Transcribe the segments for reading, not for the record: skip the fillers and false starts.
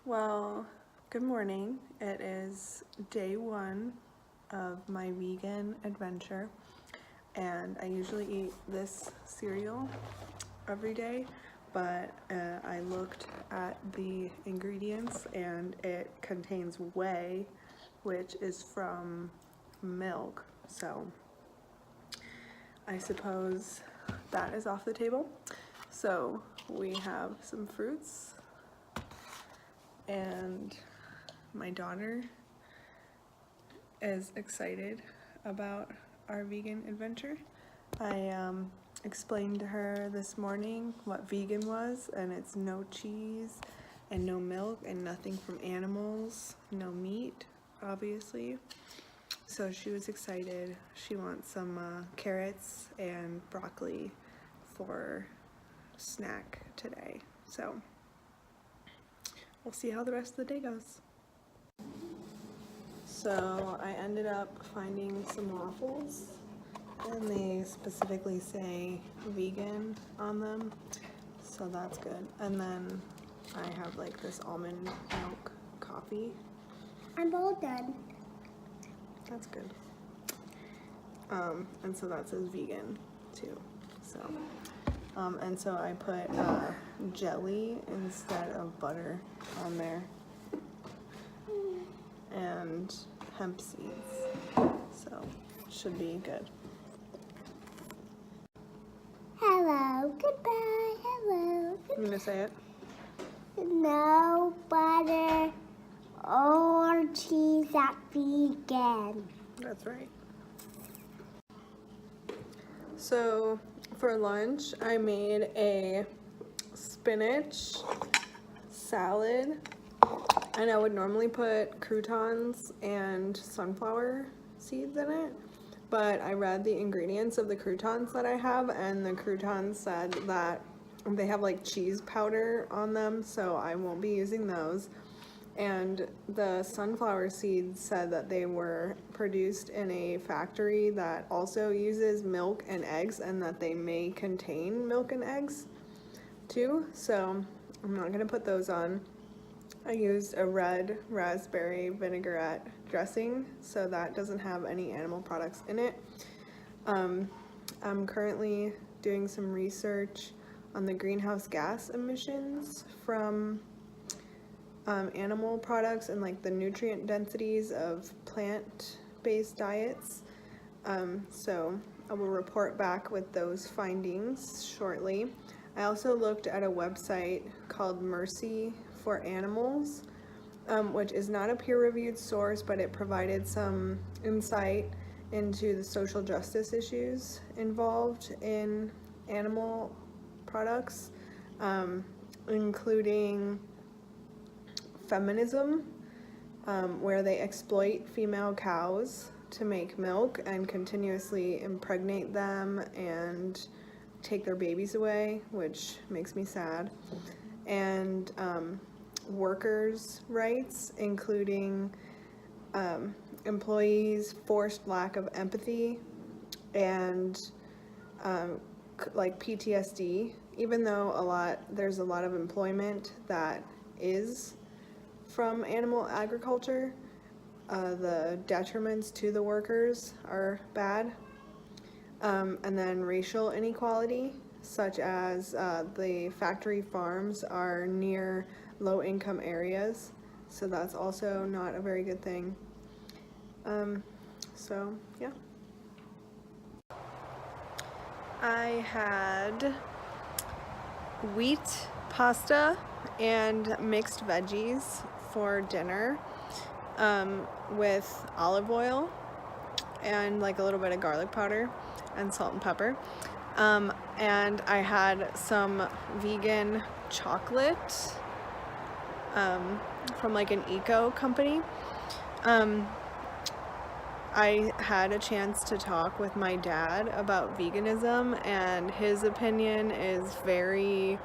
Well, good morning. It is day one of my vegan adventure, and I usually eat this cereal every day, but I looked at the ingredients and it contains whey, which is from milk, so I suppose that is off the table. So we have some fruits, and my daughter is excited about our vegan adventure. I explained to her this morning what vegan was, and it's no cheese and no milk and nothing from animals, no meat, obviously. So she was excited. She wants some carrots and broccoli for snack today. So we'll see how the rest of the day goes. So I ended up finding some waffles, and they specifically say vegan on them, so that's good. And then I have like this almond milk coffee. I'm all done. That's good. And so that says vegan too. So, and so I put jelly instead of butter on there, and hemp seeds. So should be good. Hello, goodbye, hello. You gonna say it? No butter or cheese at vegan. That's right. So for lunch, I made a spinach salad, and I would normally put croutons and sunflower seeds in it, but I read the ingredients of the croutons that I have, and the croutons said that they have like cheese powder on them, so I won't be using those. And the sunflower seeds said that they were produced in a factory that also uses milk and eggs, and that they may contain milk and eggs too, so I'm not gonna put those on. I used a red raspberry vinaigrette dressing, so that doesn't have any animal products in it. I'm currently doing some research on the greenhouse gas emissions from animal products and like the nutrient densities of plant-based diets. So I will report back with those findings shortly. I also looked at a website called Mercy for Animals, which is not a peer-reviewed source, but it provided some insight into the social justice issues involved in animal products, including feminism, where they exploit female cows to make milk and continuously impregnate them and take their babies away, which makes me sad. And workers' rights, including employees' forced lack of empathy and like PTSD, even though there's a lot of employment that is from animal agriculture, the detriments to the workers are bad. And then racial inequality, such as the factory farms are near low-income areas, so that's also not a very good thing. So yeah. I had wheat pasta and mixed veggies for dinner, with olive oil and like a little bit of garlic powder and salt and pepper. And I had some vegan chocolate from like an eco company. I had a chance to talk with my dad about veganism, and his opinion is very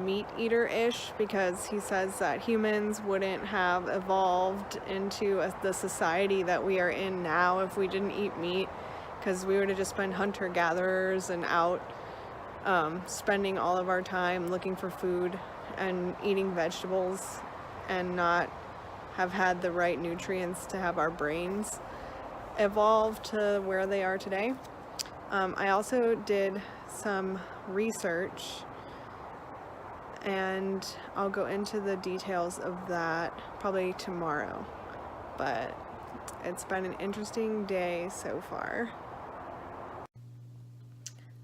meat eater-ish, because he says that humans wouldn't have evolved into the society that we are in now if we didn't eat meat, because we would have just been hunter-gatherers and out spending all of our time looking for food and eating vegetables and not have had the right nutrients to have our brains evolve to where they are today. I also did some research, and I'll go into the details of that probably tomorrow, but it's been an interesting day so far.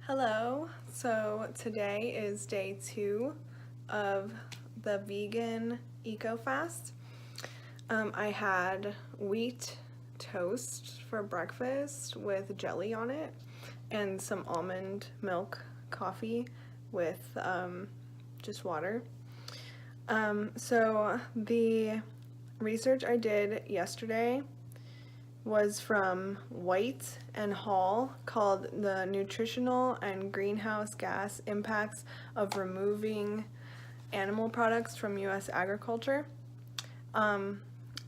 Hello, so today is day 2 of the vegan eco fast. I had wheat toast for breakfast with jelly on it and some almond milk coffee with just water. So the research I did yesterday was from White and Hall, called The Nutritional and Greenhouse Gas Impacts of Removing Animal Products from U.S. Agriculture.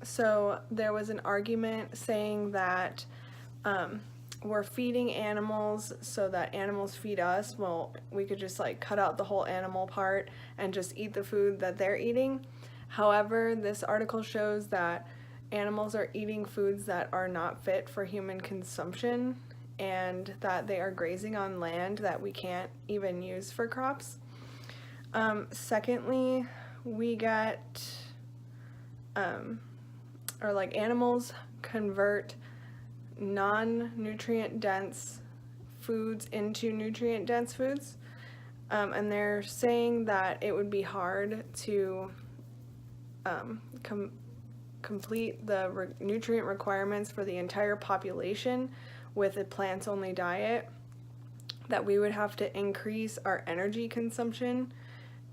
So there was an argument saying that we're feeding animals so that animals feed us. Well, we could just like cut out the whole animal part and just eat the food that they're eating. However, this article shows that animals are eating foods that are not fit for human consumption, and that they are grazing on land that we can't even use for crops. Secondly, we get animals convert non-nutrient dense foods into nutrient dense foods, and they're saying that it would be hard to complete the nutrient requirements for the entire population with a plants only diet, that we would have to increase our energy consumption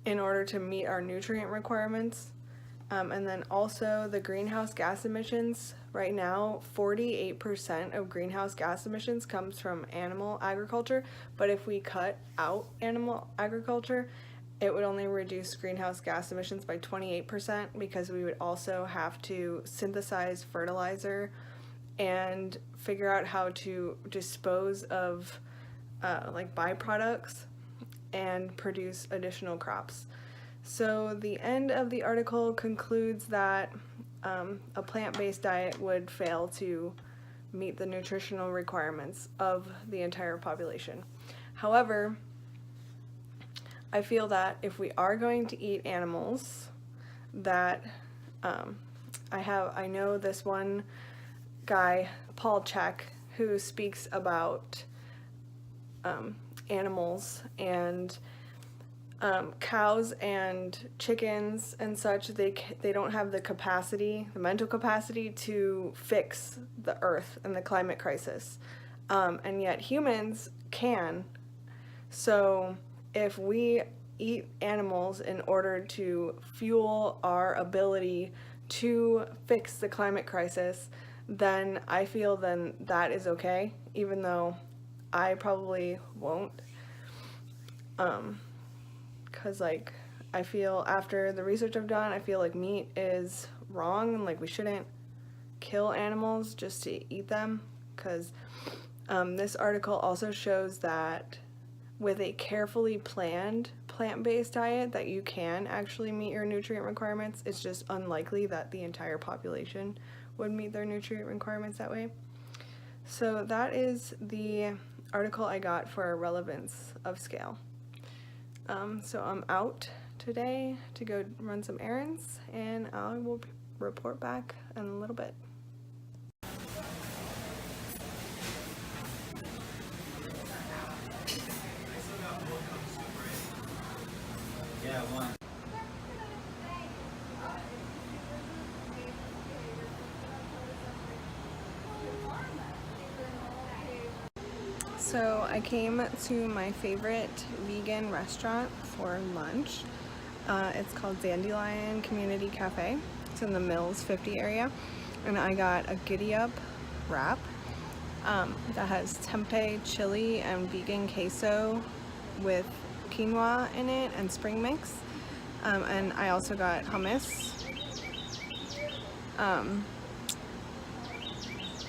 in order to meet our nutrient requirements. And then also the greenhouse gas emissions. Right now, 48% of greenhouse gas emissions comes from animal agriculture, but if we cut out animal agriculture, it would only reduce greenhouse gas emissions by 28%, because we would also have to synthesize fertilizer and figure out how to dispose of byproducts and produce additional crops. So the end of the article concludes that a plant-based diet would fail to meet the nutritional requirements of the entire population. However, I feel that if we are going to eat animals, that I know this one guy, Paul Chek, who speaks about animals and cows and chickens and such. They don't have the capacity, the mental capacity to fix the earth and the climate crisis, and yet humans can. So if we eat animals in order to fuel our ability to fix the climate crisis, then I feel then that is okay, even though I probably won't. Because I feel after the research I've done, I feel like meat is wrong, and we shouldn't kill animals just to eat them, because this article also shows that with a carefully planned plant-based diet that you can actually meet your nutrient requirements. It's just unlikely that the entire population would meet their nutrient requirements that way. So that is the article I got for relevance of scale. So I'm out today to go run some errands, and I will report back in a little bit. So I came to my favorite vegan restaurant for lunch. It's called Dandelion Community Cafe. It's in the Mills 50 area, and I got a giddy up wrap that has tempeh chili and vegan queso with quinoa in it and spring mix, and I also got hummus.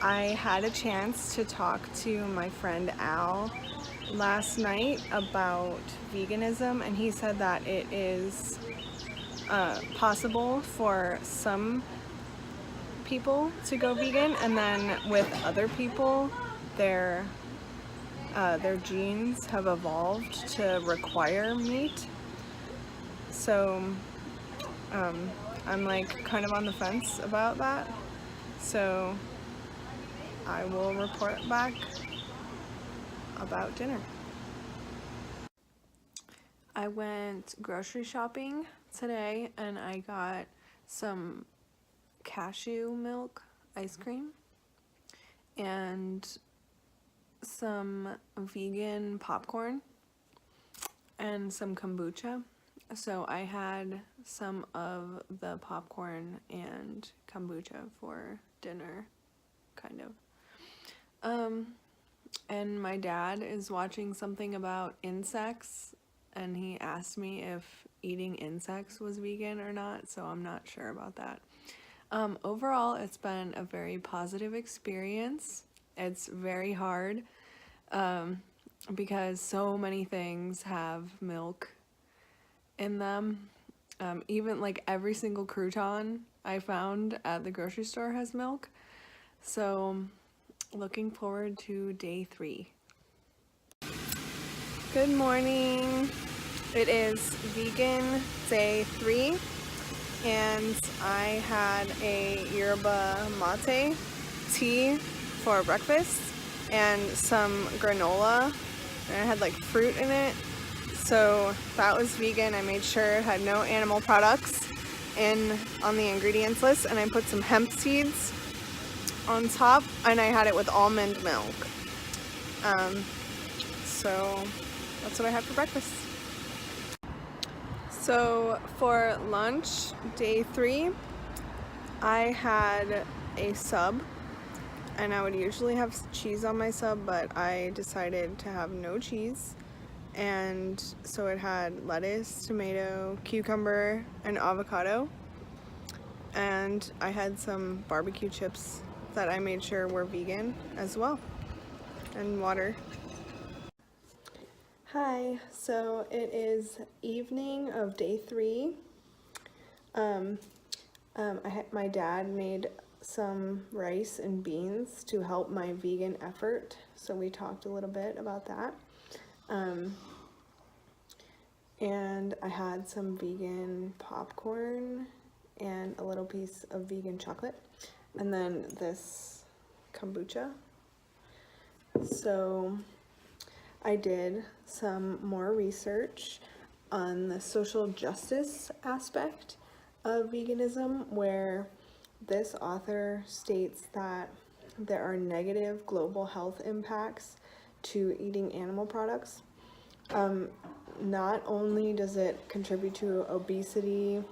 I had a chance to talk to my friend Al last night about veganism, and he said that it is possible for some people to go vegan, and then with other people, their genes have evolved to require meat. So I'm like kind of on the fence about that. So I will report back about dinner. I went grocery shopping today and I got some cashew milk ice cream and some vegan popcorn and some kombucha. So I had some of the popcorn and kombucha for dinner, kind of. And my dad is watching something about insects, and he asked me if eating insects was vegan or not, so I'm not sure about that. Overall, it's been a very positive experience. It's very hard because so many things have milk in them. Even like every single crouton I found at the grocery store has milk. So looking forward to day 3. Good morning. It is vegan day 3 and I had a yerba mate tea for breakfast and some granola, and it had like fruit in it. So that was vegan. I made sure it had no animal products on the ingredients list, and I put some hemp seeds on top, and I had it with almond milk. So that's what I had for breakfast. So for lunch, day 3, I had a sub, and I would usually have cheese on my sub, but I decided to have no cheese. And so it had lettuce, tomato, cucumber, and avocado. And I had some barbecue chips that I made sure were vegan as well, and water. Hi, so it is evening of day 3. My dad made some rice and beans to help my vegan effort, so we talked a little bit about that. And I had some vegan popcorn and a little piece of vegan chocolate, and then this kombucha. So I did some more research on the social justice aspect of veganism, where this author states that there are negative global health impacts to eating animal products. Not only does it contribute to obesity,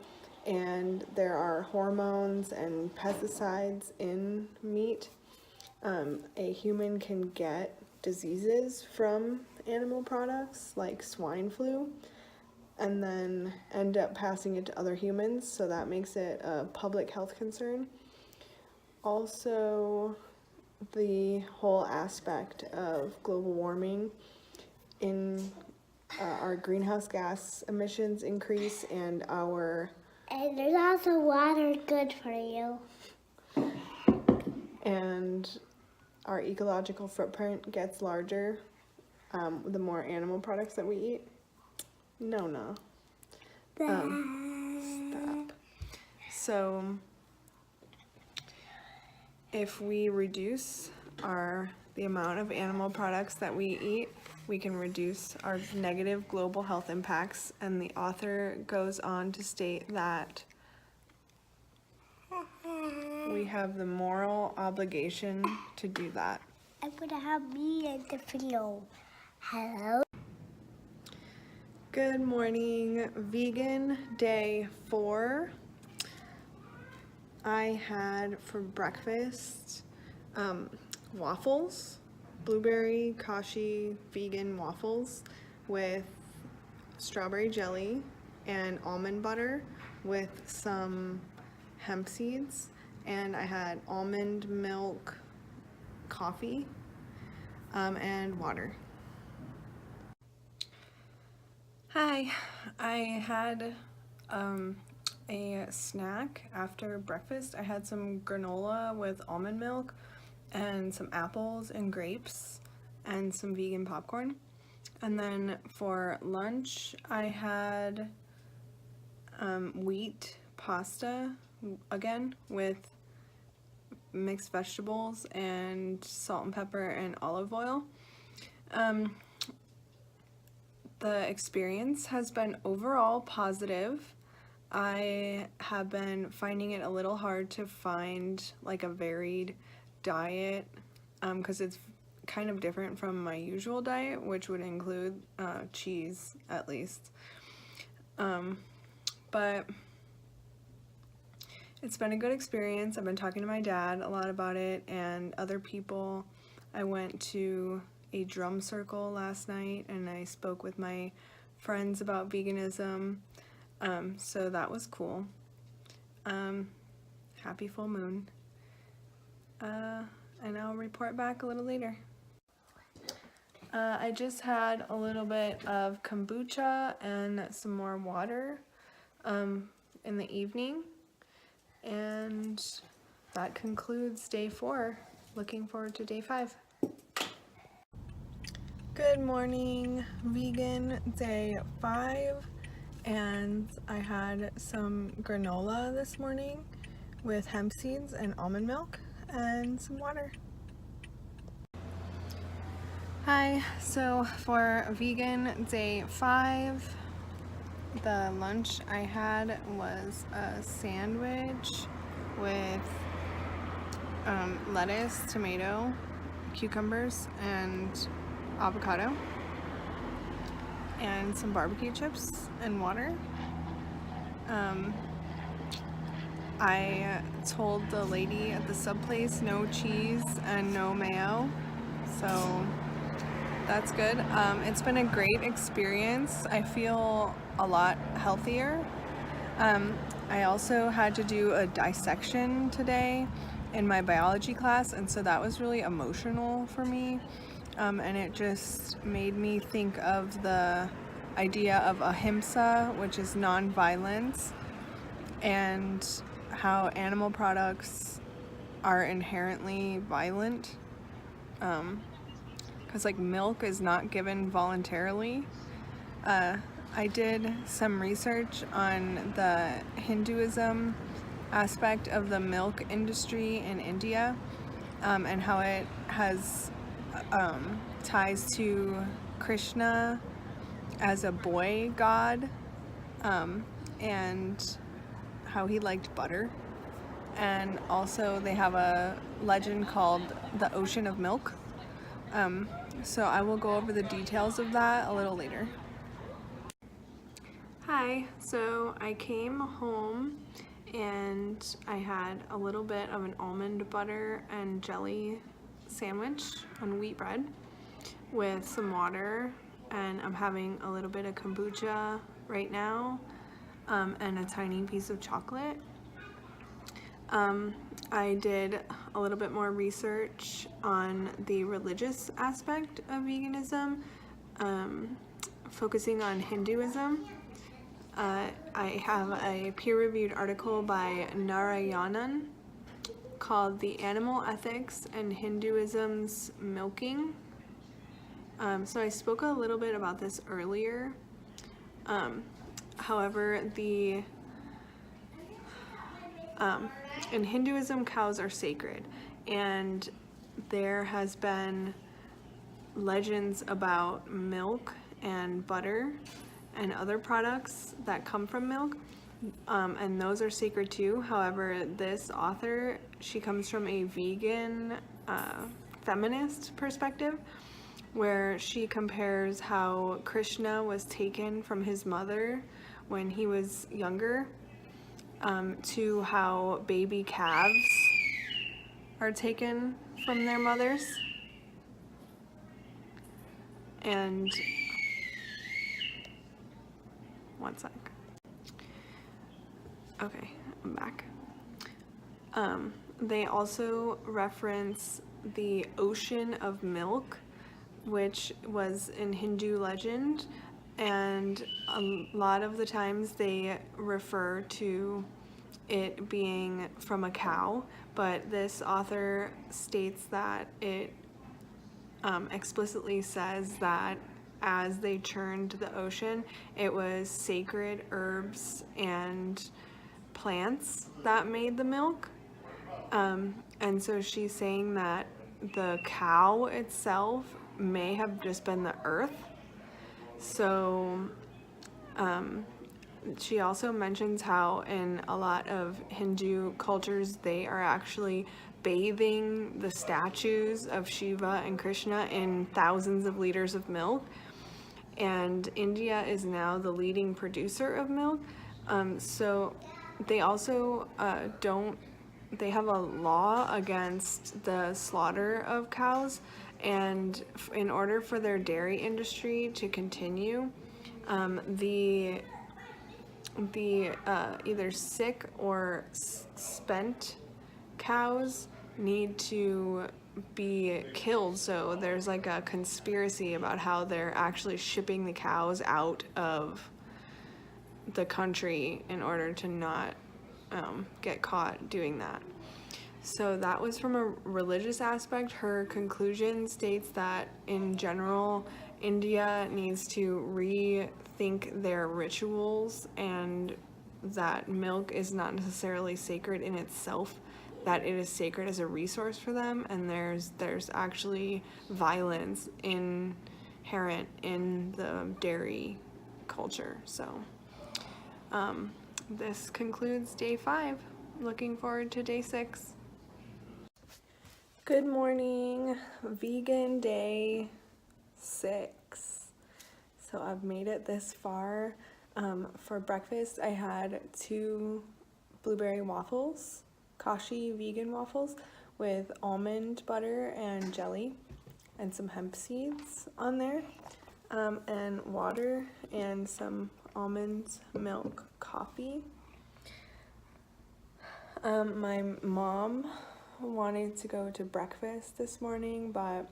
and there are hormones and pesticides in meat, a human can get diseases from animal products like swine flu and then end up passing it to other humans, so that makes it a public health concern. Also, the whole aspect of global warming in our greenhouse gas emissions increase, and there's also water good for you. And our ecological footprint gets larger the more animal products that we eat. No. Stop. So if we reduce the amount of animal products that we eat, we can reduce our negative global health impacts. And the author goes on to state that we have the moral obligation to do that. I'm gonna have me in the video. Hello. Good morning, vegan day 4. I had for breakfast waffles, blueberry kashi vegan waffles with strawberry jelly and almond butter with some hemp seeds, and I had almond milk coffee and water. Hi, I had a snack after breakfast. I had some granola with almond milk and some apples and grapes and some vegan popcorn. And then for lunch, I had wheat pasta, again, with mixed vegetables and salt and pepper and olive oil. The experience has been overall positive. I have been finding it a little hard to find like a varied diet because it's kind of different from my usual diet, which would include cheese at least. But it's been a good experience. I've been talking to my dad a lot about it and other people. I went to a drum circle last night and I spoke with my friends about veganism. So that was cool. Happy full moon. And I'll report back a little later. I just had a little bit of kombucha and some more water in the evening. And that concludes day 4. Looking forward to day 5. Good morning, vegan day 5. And I had some granola this morning with hemp seeds and almond milk and some water. Hi, so for vegan day 5, the lunch I had was a sandwich with lettuce, tomato, cucumbers, and avocado, and some barbecue chips and water. I told the lady at the sub place no cheese and no mayo, so that's good. It's been a great experience. I feel a lot healthier. I also had to do a dissection today in my biology class, and so that was really emotional for me. And it just made me think of the idea of ahimsa, which is non-violence, and how animal products are inherently violent. Because like milk is not given voluntarily. I did some research on the Hinduism aspect of the milk industry in India, and how it has ties to Krishna as a boy god, and how he liked butter. And also they have a legend called the Ocean of Milk. So I will go over the details of that a little later. Hi, so I came home and I had a little bit of an almond butter and jelly sandwich on wheat bread with some water, and I'm having a little bit of kombucha right now, and a tiny piece of chocolate. I did a little bit more research on the religious aspect of veganism, focusing on Hinduism. I have a peer-reviewed article by Narayanan called The Animal Ethics and Hinduism's Milking. So I spoke a little bit about this earlier. However, in Hinduism, cows are sacred, and there has been legends about milk and butter and other products that come from milk, and those are sacred too. However, this author, she comes from a vegan feminist perspective, where she compares how Krishna was taken from his mother when he was younger, to how baby calves are taken from their mothers. And one sec. Okay, I'm back. They also reference the ocean of milk, which was in Hindu legend, and a lot of the times they refer to it being from a cow, but this author states that it explicitly says that as they churned the ocean, it was sacred herbs and plants that made the milk. And so she's saying that the cow itself may have just been the earth. So she also mentions how in a lot of Hindu cultures they are actually bathing the statues of Shiva and Krishna in thousands of liters of milk. And India is now the leading producer of milk. So they also they have a law against the slaughter of cows, and in order for their dairy industry to continue, the either sick or spent cows need to be killed. So there's like a conspiracy about how they're actually shipping the cows out of the country in order to not get caught doing that. So that was from a religious aspect. Her conclusion states that in general, India needs to rethink their rituals, and that milk is not necessarily sacred in itself, that it is sacred as a resource for them, and there's actually violence inherent in the dairy culture. So this concludes day 5. Looking forward to day 6. Good morning, vegan day 6. So I've made it this far. For breakfast I had 2 blueberry waffles, Kashi vegan waffles with almond butter and jelly and some hemp seeds on there, and water and some almond milk coffee. My mom wanted to go to breakfast this morning, but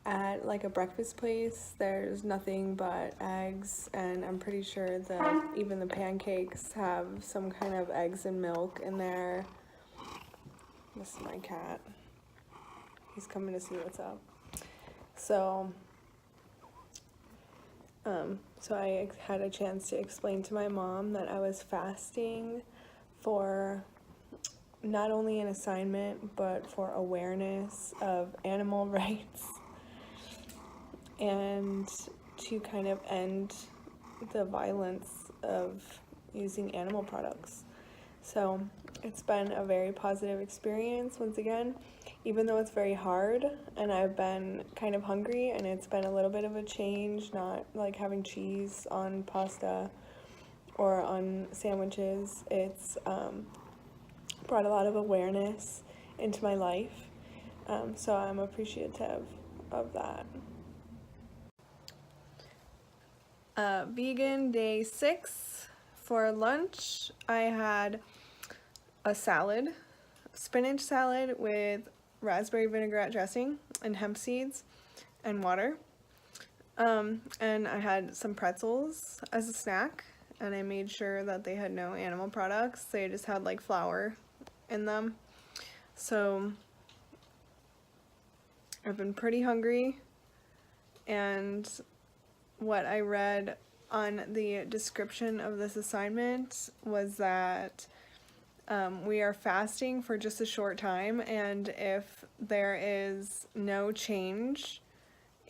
at like a breakfast place there's nothing but eggs, and I'm pretty sure that even the pancakes have some kind of eggs and milk in there. This is my cat. He's coming to see what's up. So I had a chance to explain to my mom that I was fasting for not only an assignment, but for awareness of animal rights and to kind of end the violence of using animal products. So it's been a very positive experience once again, even though it's very hard and I've been kind of hungry, and it's been a little bit of a change, not like having cheese on pasta or on sandwiches. It's brought a lot of awareness into my life, so I'm appreciative of that. Vegan day 6. For lunch I had a salad, spinach salad with raspberry vinaigrette dressing and hemp seeds and water, and I had some pretzels as a snack, and I made sure that they had no animal products. They just had like flour in them. So I've been pretty hungry, and what I read on the description of this assignment was that we are fasting for just a short time, and if there is no change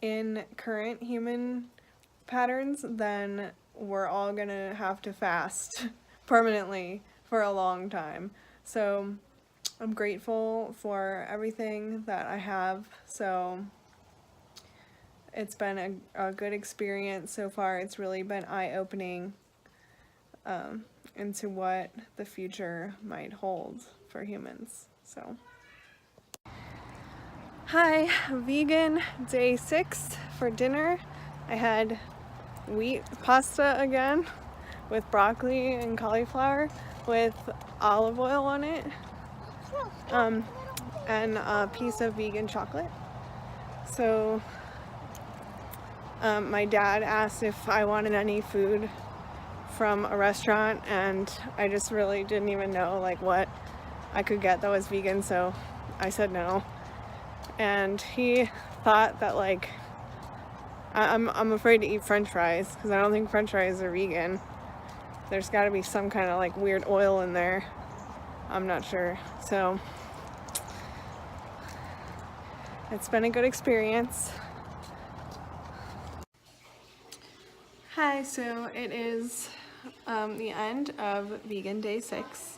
in current human patterns, then we're all gonna have to fast permanently for a long time. So I'm grateful for everything that I have. So it's been a good experience so far. It's really been eye-opening into what the future might hold for humans. So hi, vegan day 6 for dinner. I had wheat pasta again with broccoli and cauliflower with olive oil on it, and a piece of vegan chocolate. So My dad asked if I wanted any food from a restaurant, and I just really didn't even know like what I could get that was vegan, so I said no. And he thought that like I'm afraid to eat french fries because I don't think french fries are vegan. There's got to be some kind of like weird oil in there. I'm not sure. So it's been a good experience. Hi, so it is the end of Vegan Day 6.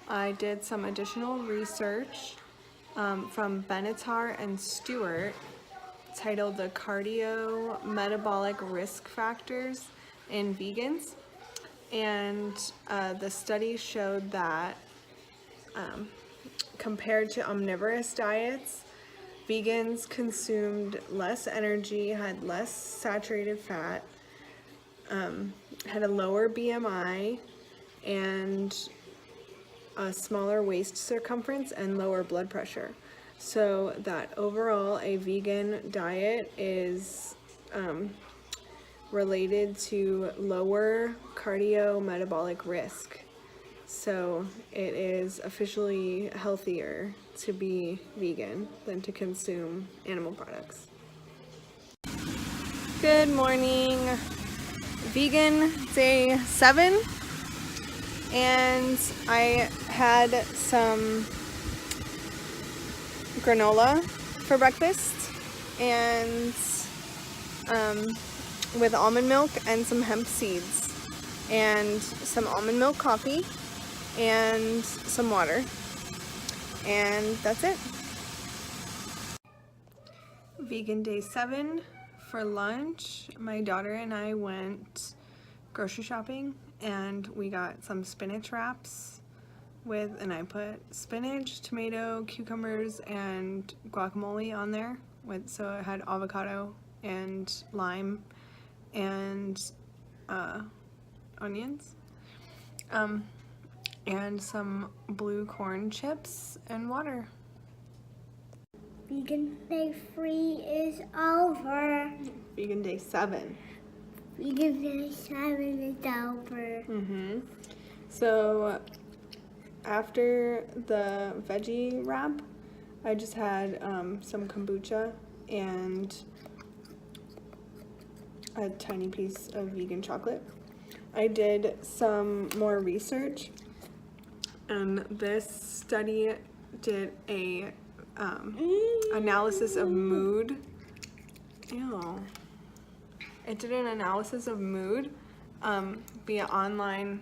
I did some additional research from Benatar and Stewart titled The Cardiometabolic Risk Factors in Vegans. And the study showed that compared to omnivorous diets, vegans consumed less energy, had less saturated fat, had a lower BMI, and a smaller waist circumference and lower blood pressure. So that overall a vegan diet is related to lower cardiometabolic risk. So it is officially healthier to be vegan than to consume animal products. Good morning. Vegan Day 7, and I had some granola for breakfast and with almond milk and some hemp seeds and some almond milk coffee and some water, and that's it. Vegan Day 7. For lunch, my daughter and I went grocery shopping and we got some spinach wraps and I put spinach, tomato, cucumbers, and guacamole on there. So it had avocado and lime and onions, and some blue corn chips and water. Vegan Day 3 is over. Vegan Day 7. Vegan Day 7 is over. So after the veggie wrap, I just had some kombucha and a tiny piece of vegan chocolate. I did some more research, and this study did a analysis of mood. It did an analysis of mood via online.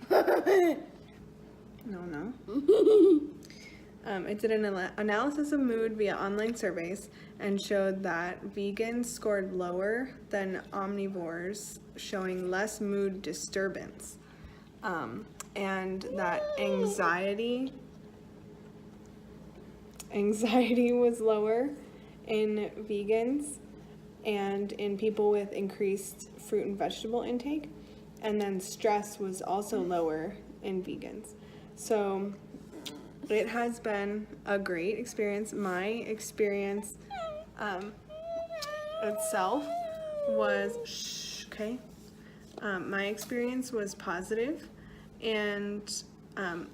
It did an analysis of mood via online surveys and showed that vegans scored lower than omnivores, showing less mood disturbance, and that anxiety was lower in vegans and in people with increased fruit and vegetable intake, and then stress was also lower in vegans. So it has been a great experience. My experience itself was my experience was positive, and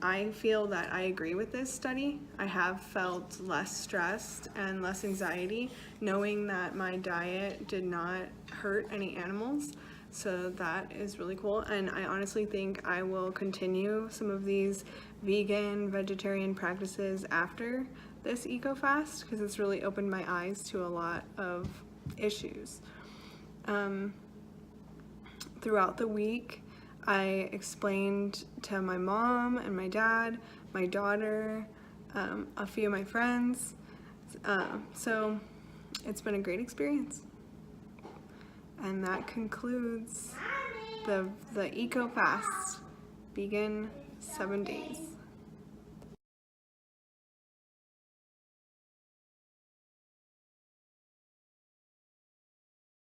I feel that I agree with this study. I have felt less stressed and less anxiety knowing that my diet did not hurt any animals. So that is really cool, and I honestly think I will continue some of these vegan, vegetarian practices after this eco-fast because it's really opened my eyes to a lot of issues. Throughout the week, I explained to my mom and my dad, my daughter, a few of my friends, so it's been a great experience. And that concludes the eco-fast vegan 7 days.